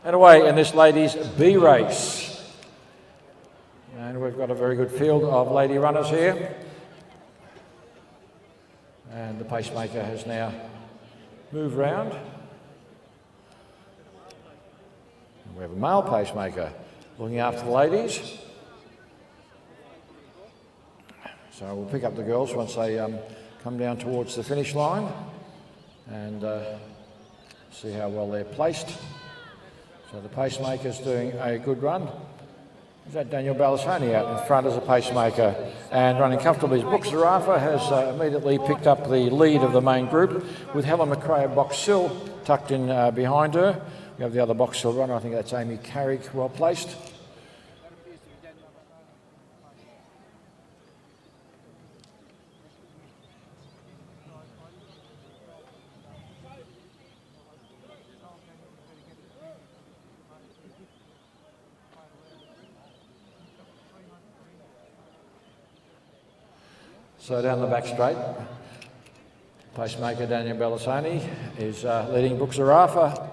And away in this ladies' B race. And we've got a very good field of lady runners here. And the pacemaker has now moved round. And we have a male pacemaker looking after the ladies. So we'll pick up the girls once they come down towards the finish line and see how well they're placed. So the pacemaker's doing a good run. Is that Daniel Balasoni out in front as a pacemaker and running comfortably? Brooke Zarafa has immediately picked up the lead of the main group with Helen McRae of Box Hill tucked in behind her. We have the other Box Hill runner, I think that's Amy Carrick, well placed. So down the back straight, pacemaker Daniel Balasoni is leading Brooke Zarafa,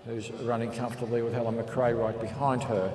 who's running comfortably with Helen McRae right behind her.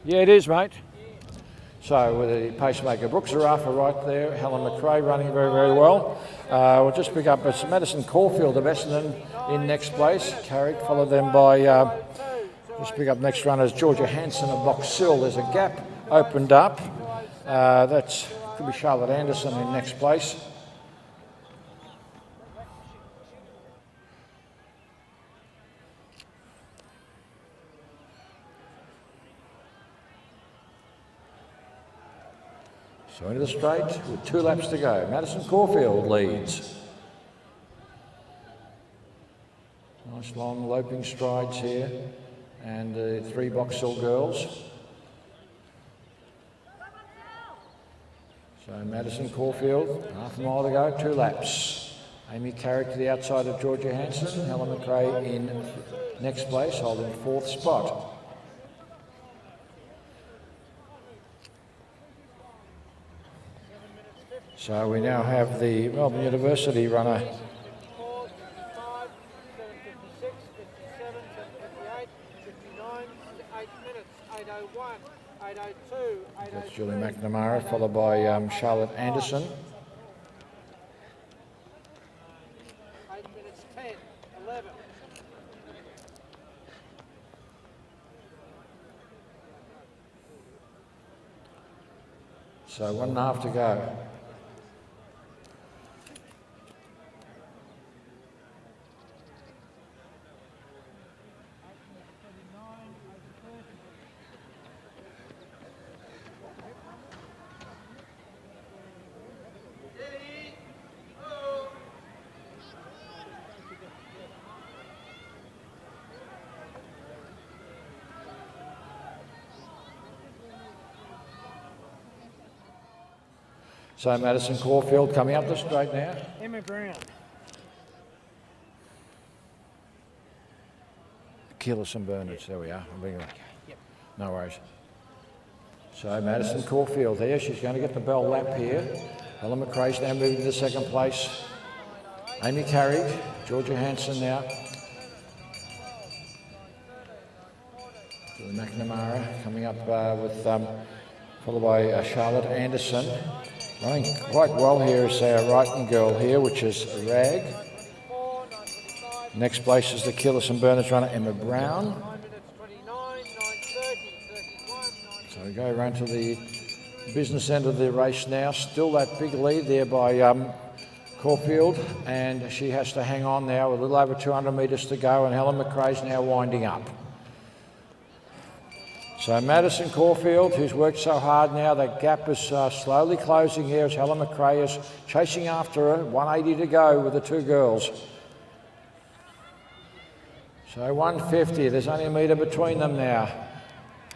Yeah, it is, mate. So with the pacemaker, Brooke Zarafa right there, Helen McRae running very, very well. We'll just pick up it's Madison Caulfield of Essendon in next place. Carrick followed them by, just pick up next runners, Georgia Hanson of Box Hill. There's a gap opened up. That could be Charlotte Anderson in next place. So into the straight with 2 laps to go. Madison Caulfield leads. Nice long loping strides here. And the 3 Box Hill girls. So Madison Caulfield, half a mile to go, 2 laps. Amy Carrick to the outside of Georgia Hanson. Helen McRae in next place, holding 4th spot. So we now have the Melbourne University runner. That's Julie McNamara, followed by Charlotte Anderson. 8 minutes 10, 11. So 1.5 to go. So Madison Caulfield coming up the straight now. Emma Brown. Keyless and Bernards, there we are. No worries. So Madison Caulfield there, she's going to get the bell lap here. Helen McRae's now moving to 2nd place. Amy Carrick, Georgia Hanson now. Julie McNamara coming up with, followed by Charlotte Anderson. Running quite well here is our Wrighton girl here, which is Rag. Next place is the Keyless and Bernards runner, Emma Brown. So we go around to the business end of the race now. Still that big lead there by Caulfield, and she has to hang on now with a little over 200 metres to go, and Helen McRae's now winding up. So Madison Caulfield, who's worked so hard now, that gap is slowly closing here as Helen McRae is chasing after her. 180 to go with the two girls. So 150, there's only a metre between them now.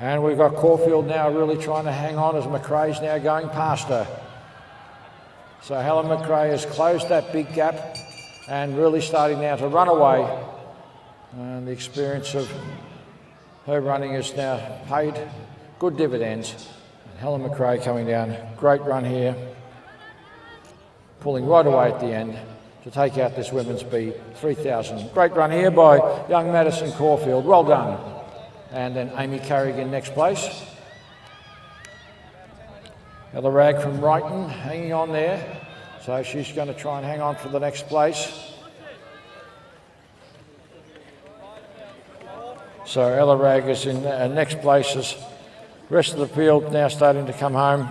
And we've got Caulfield now really trying to hang on as McRae's now going past her. So Helen McRae has closed that big gap and really starting now to run away. And the experience of her running has now paid good dividends. And Helen McRae coming down, great run here, pulling right away at the end to take out this women's beat, 3,000. Great run here by young Madison Caulfield, well done. And then Amy Carrigan next place. Ella Rag from Brighton hanging on there. So she's going to try and hang on for the next place. So Ella Rag is in next place as the rest of the field now starting to come home.